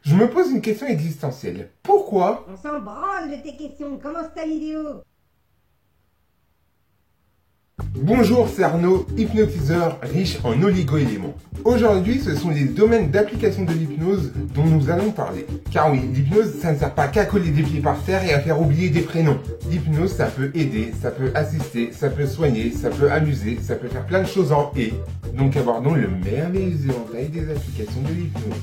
Je me pose une question existentielle. Pourquoi? On s'en branle de tes questions, commence ta vidéo. Bonjour, c'est Arnaud, hypnotiseur riche en oligo-éléments. Aujourd'hui, ce sont les domaines d'application de l'hypnose dont nous allons parler. Car oui, l'hypnose, ça ne sert pas qu'à coller des pieds par terre et à faire oublier des prénoms. L'hypnose, ça peut aider, ça peut assister, ça peut soigner, ça peut amuser, ça peut faire plein de choses en et. Donc abordons le merveilleux éventail des applications de l'hypnose.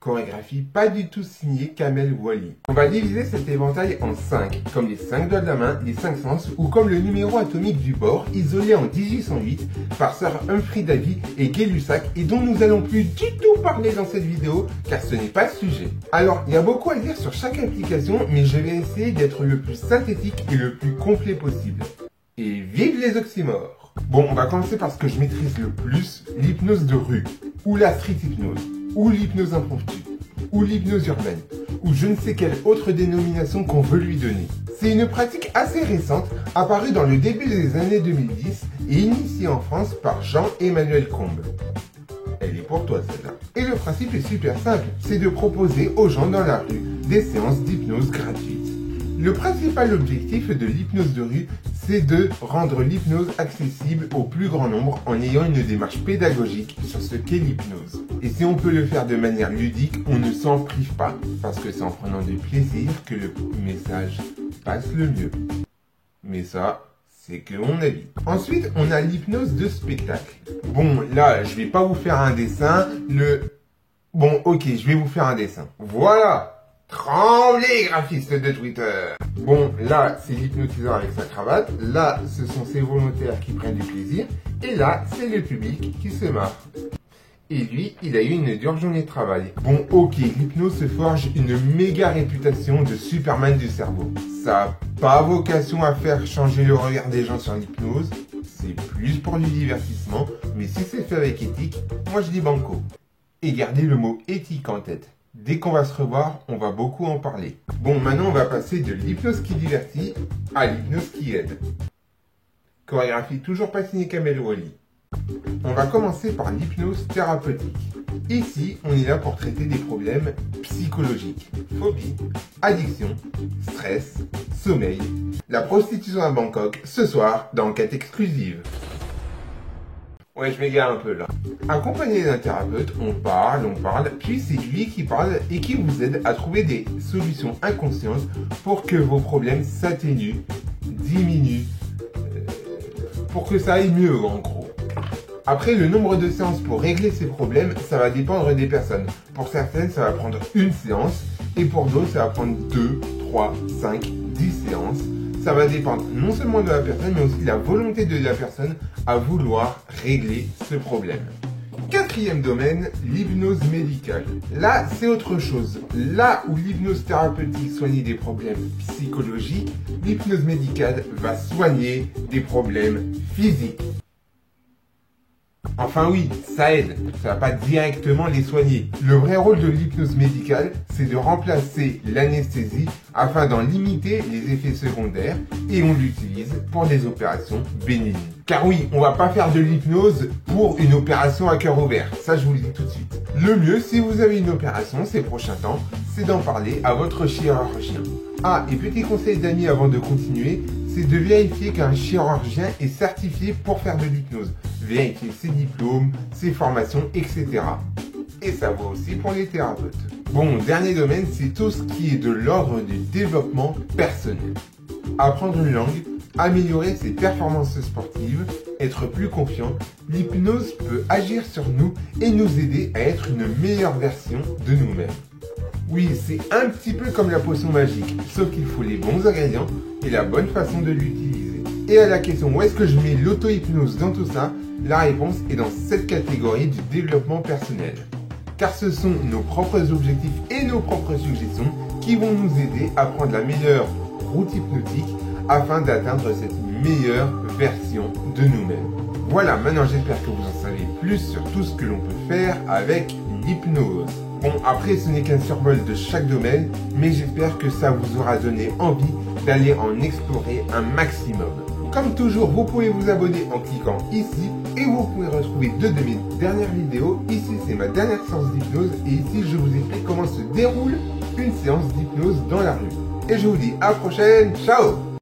Chorégraphie pas du tout signée Kamel Wally. On va diviser cet éventail en 5, comme les 5 doigts de la main, les 5 sens, ou comme le numéro atomique du bord, isolé en 1808 par Sir Humphrey Davy et Gay-Lussac, et dont nous allons plus du tout parler dans cette vidéo, car ce n'est pas le sujet. Alors, il y a beaucoup à dire sur chaque application, mais je vais essayer d'être le plus synthétique et le plus complet possible. Et vive les oxymores! Bon, on va commencer par ce que je maîtrise le plus, l'hypnose de rue, ou la street hypnose, ou l'hypnose impromptue, ou l'hypnose urbaine, ou je ne sais quelle autre dénomination qu'on veut lui donner. C'est une pratique assez récente, apparue dans le début des années 2010 et initiée en France par Jean-Emmanuel Combes. Elle est pour toi celle-là. Et le principe est super simple, c'est de proposer aux gens dans la rue des séances d'hypnose gratuites. Le principal objectif de l'hypnose de rue, c'est de rendre l'hypnose accessible au plus grand nombre en ayant une démarche pédagogique sur ce qu'est l'hypnose. Et si on peut le faire de manière ludique, on ne s'en prive pas, parce que c'est en prenant du plaisir que le message passe le mieux. Mais ça, c'est que mon avis. Ensuite, on a l'hypnose de spectacle. Bon, là, je vais pas vous faire un dessin, Bon, ok, je vais vous faire un dessin. Voilà! Tremblez, graphistes de Twitter! Bon, là, c'est l'hypnotiseur avec sa cravate. Là, ce sont ses volontaires qui prennent du plaisir. Et là, c'est le public qui se marre. Et lui, il a eu une dure journée de travail. Bon, ok, l'hypnose se forge une méga réputation de Superman du cerveau. Ça n'a pas vocation à faire changer le regard des gens sur l'hypnose. C'est plus pour du divertissement. Mais si c'est fait avec éthique, moi je dis banco. Et gardez le mot éthique en tête. Dès qu'on va se revoir, on va beaucoup en parler. Bon, maintenant on va passer de l'hypnose qui divertit à l'hypnose qui aide. Chorégraphie toujours pas signée Kamel Wally. On va commencer par l'hypnose thérapeutique. Ici, on est là pour traiter des problèmes psychologiques, phobie, addiction, stress, sommeil, la prostitution à Bangkok, ce soir dans Enquête exclusive. Ouais, je m'égare un peu là. Accompagné d'un thérapeute, on parle, puis c'est lui qui parle et qui vous aide à trouver des solutions inconscientes pour que vos problèmes s'atténuent, diminuent, pour que ça aille mieux en gros. Après, le nombre de séances pour régler ces problèmes, ça va dépendre des personnes. Pour certaines, ça va prendre une séance, et pour d'autres, ça va prendre 2, 3, 5, 10 séances. Ça va dépendre non seulement de la personne, mais aussi de la volonté de la personne à vouloir régler ce problème. Quatrième domaine, l'hypnose médicale. Là, c'est autre chose. Là où l'hypnose thérapeutique soigne des problèmes psychologiques, l'hypnose médicale va soigner des problèmes physiques. Enfin oui, ça aide, ça va pas directement les soigner. Le vrai rôle de l'hypnose médicale, c'est de remplacer l'anesthésie afin d'en limiter les effets secondaires et on l'utilise pour des opérations bénignes. Car oui, on va pas faire de l'hypnose pour une opération à cœur ouvert, ça je vous le dis tout de suite. Le mieux, si vous avez une opération ces prochains temps, c'est d'en parler à votre chirurgien. Ah, et petit conseil d'amis avant de continuer, c'est de vérifier qu'un chirurgien est certifié pour faire de l'hypnose. Vérifier ses diplômes, ses formations, etc. Et ça vaut aussi pour les thérapeutes. Bon, dernier domaine, c'est tout ce qui est de l'ordre du développement personnel. Apprendre une langue, améliorer ses performances sportives, être plus confiant, l'hypnose peut agir sur nous et nous aider à être une meilleure version de nous-mêmes. Oui, c'est un petit peu comme la potion magique, sauf qu'il faut les bons ingrédients et la bonne façon de l'utiliser. Et à la question où est-ce que je mets l'auto-hypnose dans tout ça, la réponse est dans cette catégorie du développement personnel. Car ce sont nos propres objectifs et nos propres suggestions qui vont nous aider à prendre la meilleure route hypnotique afin d'atteindre cette meilleure version de nous-mêmes. Voilà, maintenant j'espère que vous en savez plus sur tout ce que l'on peut faire avec l'hypnose. Bon, après ce n'est qu'un survol de chaque domaine, mais j'espère que ça vous aura donné envie d'aller en explorer un maximum. Comme toujours, vous pouvez vous abonner en cliquant ici Et vous pouvez retrouver deux de mes dernières vidéos. Ici, c'est ma dernière séance d'hypnose et ici, je vous explique comment se déroule une séance d'hypnose dans la rue. Et je vous dis à la prochaine, ciao!